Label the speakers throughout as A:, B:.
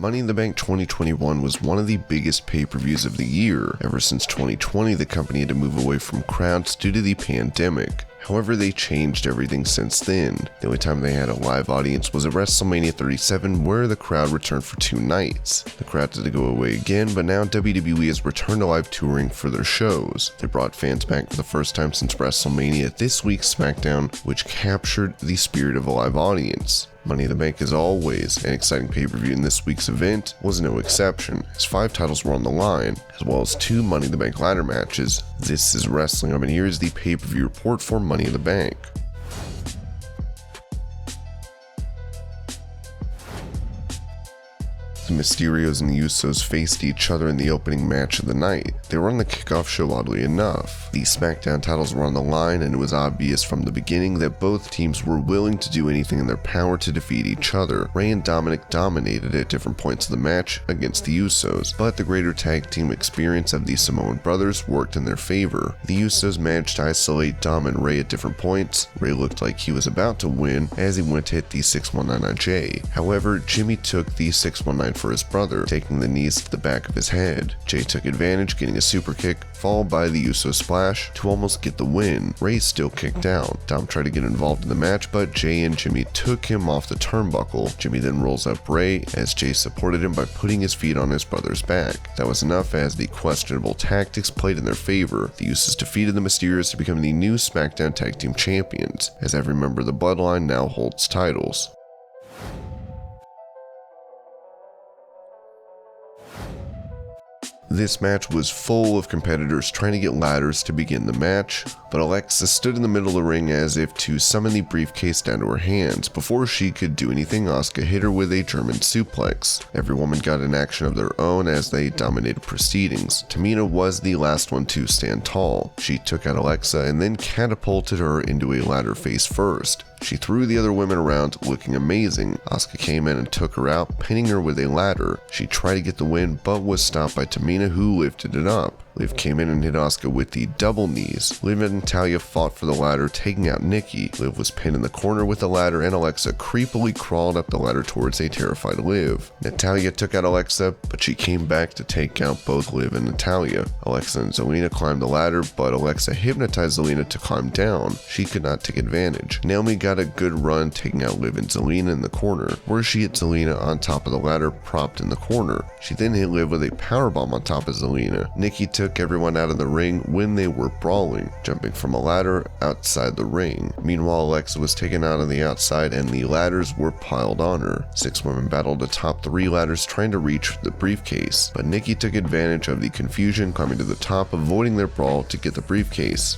A: Money in the Bank 2021 was one of the biggest pay-per-views of the year. Ever since 2020, the company had to move away from crowds due to the pandemic. However, they changed everything since then. The only time they had a live audience was at WrestleMania 37, where the crowd returned for 2 nights. The crowd had to go away again, but now WWE has returned to live touring for their shows. They brought fans back for the first time since WrestleMania at this week's SmackDown, which captured the spirit of a live audience. Money in the Bank, as always, an exciting pay-per-view, in this week's event was no exception, as 5 titles were on the line, as well as 2 Money in the Bank ladder matches. This is Wrestling Hub, and here is the pay-per-view report for Money in the Bank. The Mysterios and the USOS faced each other in the opening match of the night. They were on the kickoff show, oddly enough. The SmackDown titles were on the line, and it was obvious from the beginning that both teams were willing to do anything in their power to defeat each other. RHEA and DOMINIK dominated at different points of the match against the USOS, but the greater tag team experience of the Samoan brothers worked in their favor. The USOS managed to isolate Dom and RHEA at different points. RHEA looked like he was about to win as he went to hit the 619 on Jay. However, Jimmy took the 619 for his brother, taking the knees to the back of his head. Jay took advantage, getting a super kick, followed by the USO splash to almost get the win. RHEA still kicked out. Dom tried to get involved in the match, but Jay and Jimmy took him off the turnbuckle. Jimmy then rolls up RHEA as Jay supported him by putting his feet on his brother's back. That was enough, as the questionable tactics played in their favor. The USOs defeated the Mysterios to become the new SmackDown Tag Team Champions, as every member of the Bloodline now holds titles. This match was full of competitors trying to get ladders to begin the match, but Alexa stood in the middle of the ring as if to summon the briefcase down to her hands. Before she could do anything, Asuka hit her with a German suplex. Every woman got an action of their own as they dominated proceedings. Tamina was the last one to stand tall. She took out Alexa and then catapulted her into a ladder face first. She threw the other women around, looking amazing. Asuka came in and took her out, pinning her with a ladder. She tried to get the win, but was stopped by Tamina, who lifted it up. Liv came in and hit Asuka with the double knees. Liv and Natalya fought for the ladder, taking out Nikki. Liv was pinned in the corner with the ladder, and Alexa creepily crawled up the ladder towards a terrified Liv. Natalya took out Alexa, but she came back to take out both Liv and Natalya. Alexa and Zelina climbed the ladder, but Alexa hypnotized Zelina to climb down. She could not take advantage. Naomi got a good run, taking out Liv and Zelina in the corner, where she hit Zelina on top of the ladder, propped in the corner. She then hit Liv with a powerbomb on top of Zelina. Nikki took everyone out of the ring when they were brawling, jumping from a ladder outside the ring. Meanwhile, Alexa was taken out on the outside and the ladders were piled on her. 6 women battled atop 3 ladders trying to reach the briefcase, but Nikki took advantage of the confusion, climbing to the top, avoiding their brawl to get the briefcase.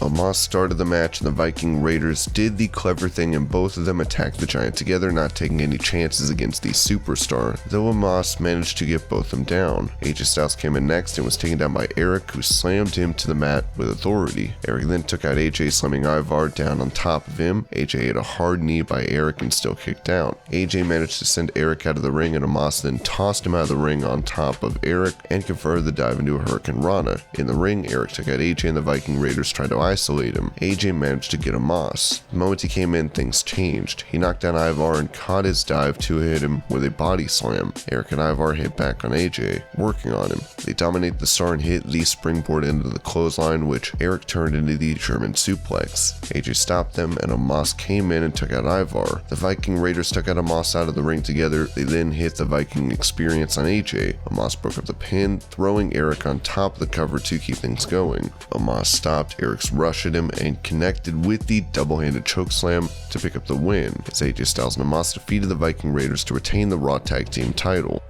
A: OMOS started the match, and the Viking Raiders did the clever thing, and both of them attacked the Giant together, not taking any chances against the superstar, though OMOS managed to get both of them down. AJ Styles came in next and was taken down by Eric, who slammed him to the mat with authority. Eric then took out AJ, slamming Ivar down on top of him. AJ hit a hard knee by Eric and still kicked out. AJ managed to send Eric out of the ring, and OMOS then tossed him out of the ring on top of Eric and converted the dive into a Hurricane Rana. In the ring, Eric took out AJ, and the Viking Raiders tried to isolate him. AJ managed to get OMOS. The moment he came in, things changed. He knocked down Ivar and caught his dive to hit him with a body slam. Eric and Ivar hit back on AJ, working on him. They dominated the star and hit the springboard into the clothesline, which Eric turned into the German suplex. AJ stopped them, and OMOS came in and took out Ivar. The Viking Raiders took out OMOS out of the ring together. They then hit the Viking Experience on AJ. OMOS broke up the pin, throwing Eric on top of the cover to keep things going. OMOS stopped Eric's rush at him and connected with the double-handed chokeslam to pick up the win, as AJ Styles and OMOS defeated the Viking Raiders to retain the Raw Tag Team title.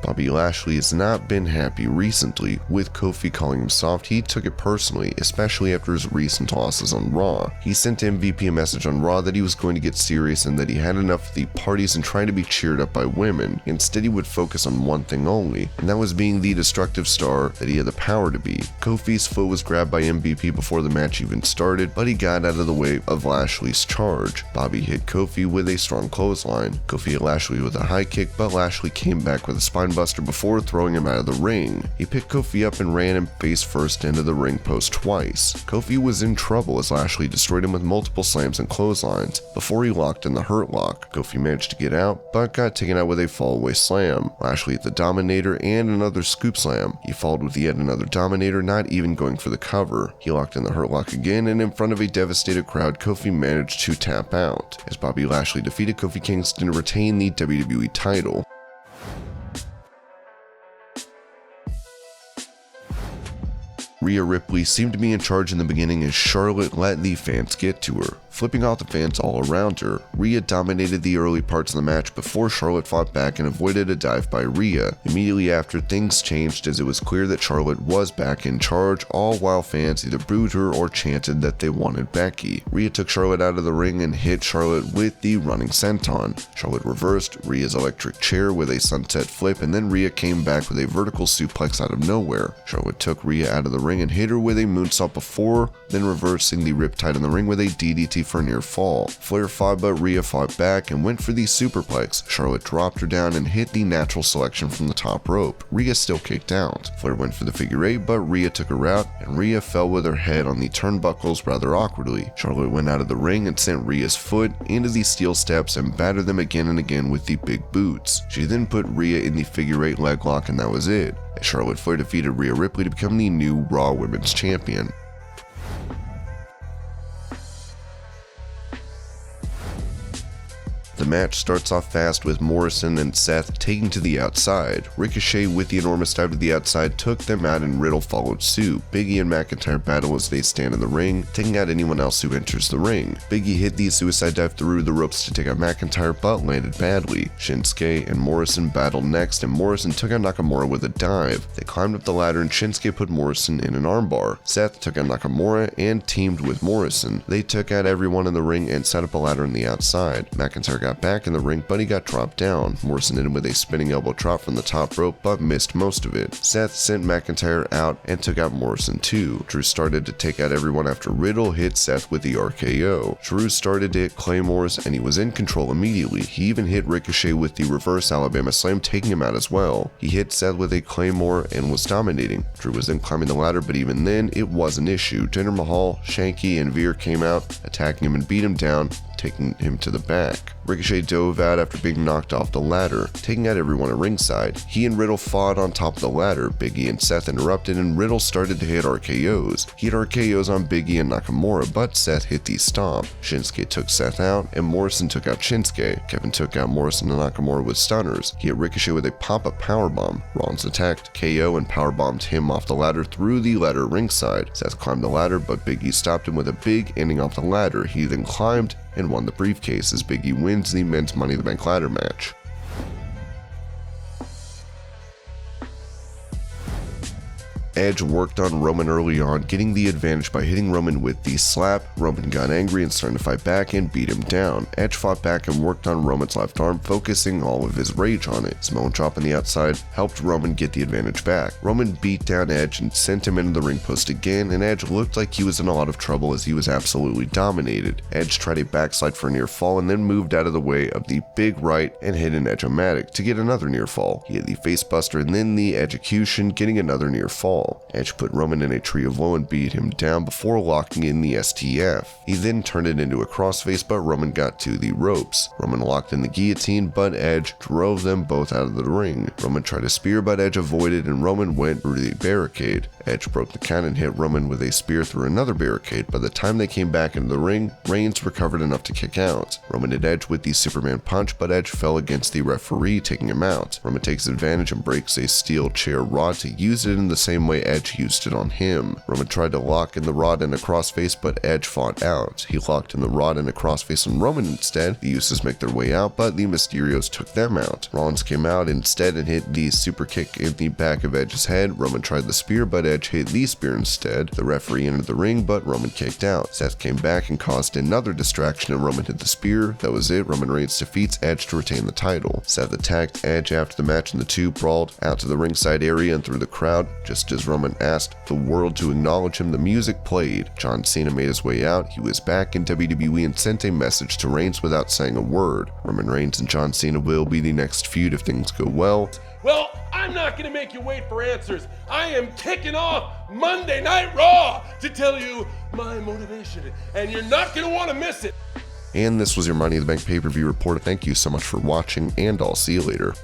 A: Bobby Lashley has not been happy recently, with Kofi calling him soft. He took it personally, especially after his recent losses on Raw. He sent MVP a message on Raw that he was going to get serious and that he had enough of the parties and trying to be cheered up by women. Instead, he would focus on one thing only, and that was being the destructive star that he had the power to be. Kofi's foot was grabbed by MVP before the match even started, but he got out of the way of Lashley's charge. Bobby hit Kofi with a strong clothesline. Kofi hit Lashley with a high kick, but Lashley came back with a spine spinebuster before throwing him out of the ring. He picked Kofi up and ran him face first into the ring post twice. Kofi was in trouble as Lashley destroyed him with multiple slams and clotheslines before he locked in the Hurt Lock. Kofi managed to get out, but got taken out with a fallaway slam. Lashley hit the Dominator and another scoop slam. He followed with yet another Dominator, not even going for the cover. He locked in the Hurt Lock again, and in front of a devastated crowd, Kofi managed to tap out, as Bobby Lashley defeated Kofi Kingston to retain the WWE title. Rhea Ripley seemed to be in charge in the beginning as Charlotte let the fans get to her. Flipping off the fans all around her, Rhea dominated the early parts of the match before Charlotte fought back and avoided a dive by Rhea. Immediately after, things changed as it was clear that Charlotte was back in charge, all while fans either booed her or chanted that they wanted Becky. Rhea took Charlotte out of the ring and hit Charlotte with the running senton. Charlotte reversed Rhea's electric chair with a sunset flip, and then Rhea came back with a vertical suplex out of nowhere. Charlotte took Rhea out of the ring and hit her with a moonsault before then reversing the Riptide in the ring with a DDT for a near fall. Flair fought, but Rhea fought back and went for the superplex. Charlotte dropped her down and hit the natural selection from the top rope. Rhea still kicked out. Flair went for the figure eight, but Rhea took her out, and Rhea fell with her head on the turnbuckles rather awkwardly. Charlotte went out of the ring and sent Rhea's foot into the steel steps and battered them again and again with the big boots. She then put Rhea in the figure eight leg lock, and that was it. Charlotte Flair defeated Rhea Ripley to become the new Raw Women's Champion. The match starts off fast with Morrison and Seth taking to the outside. Ricochet with the enormous dive to the outside took them out, and Riddle followed suit. Big E and McIntyre battle as they stand in the ring, taking out anyone else who enters the ring. Big E hit the suicide dive through the ropes to take out McIntyre, but landed badly. Shinsuke and Morrison battled next, and Morrison took out Nakamura with a dive. They climbed up the ladder and Shinsuke put Morrison in an armbar. Seth took out Nakamura and teamed with Morrison. They took out everyone in the ring and set up a ladder on the outside. McIntyre got back in the ring, but he got dropped down. Morrison hit him with a spinning elbow drop from the top rope, but missed most of it. Seth sent McIntyre out and took out Morrison too. Drew started to take out everyone after Riddle hit Seth with the RKO. Drew started to hit Claymores, and he was in control immediately. He even hit Ricochet with the reverse Alabama Slam, taking him out as well. He hit Seth with a Claymore and was dominating. Drew was then climbing the ladder, but even then, it was an issue. Jinder Mahal, Shanky, and Veer came out, attacking him and beat him down, taking him to the back. Ricochet dove out after being knocked off the ladder, taking out everyone at ringside. He and Riddle fought on top of the ladder. Big E and Seth interrupted, and Riddle started to hit RKOs. He hit RKOs on Big E and Nakamura, but Seth hit the stomp. Shinsuke took Seth out, and Morrison took out Shinsuke. Kevin took out Morrison and Nakamura with stunners. He hit Ricochet with a pop-up powerbomb. Rollins attacked KO and powerbombed him off the ladder through the ladder ringside. Seth climbed the ladder, but Big E stopped him with a big ending off the ladder. He then climbed and won the briefcase as Big E wins the men's Money in the Bank ladder match. Edge worked on Roman early on, getting the advantage by hitting Roman with the slap. Roman got angry and started to fight back and beat him down. Edge fought back and worked on Roman's left arm, focusing all of his rage on it. Samoan drop on the outside helped Roman get the advantage back. Roman beat down Edge and sent him into the ring post again, and Edge looked like he was in a lot of trouble as he was absolutely dominated. Edge tried a backslide for a near fall and then moved out of the way of the big right and hit an Edge-o-matic to get another near fall. He hit the facebuster and then the execution, getting another near fall. Edge put Roman in a tree of woe and beat him down before locking in the STF. He then turned it into a crossface, but Roman got to the ropes. Roman locked in the guillotine, but Edge drove them both out of the ring. Roman tried a spear, but Edge avoided, and Roman went through the barricade. Edge broke the count and hit Roman with a spear through another barricade. By the time they came back into the ring, Reigns recovered enough to kick out. Roman hit Edge with the Superman punch, but Edge fell against the referee, taking him out. Roman takes advantage and breaks a steel chair rod to use it in the same way Edge used it on him. Roman tried to lock in the rod and a crossface, but Edge fought out. He locked in the rod and a crossface on Roman instead. The USOS make their way out, but the Mysterios took them out. Rollins came out instead and hit the super kick in the back of Edge's head. Roman tried the spear, but Edge hit the spear instead. The referee entered the ring, but Roman kicked out. Seth came back and caused another distraction, and Roman hit the spear. That was it. Roman Reigns defeats Edge to retain the title. Seth attacked Edge after the match, and the two brawled out to the ringside area and through the crowd. Just as Roman asked the world to acknowledge him, the music played. John Cena made his way out. He was back in WWE and sent a message to Reigns without saying a word. Roman Reigns and John Cena will be the next feud if things go well.
B: Well, I'm not gonna make you wait for answers. I am kicking off Monday Night Raw to tell you my motivation, and you're not gonna wanna miss it.
A: And this was your Money in the Bank pay-per-view report. Thank you so much for watching, and I'll see you later.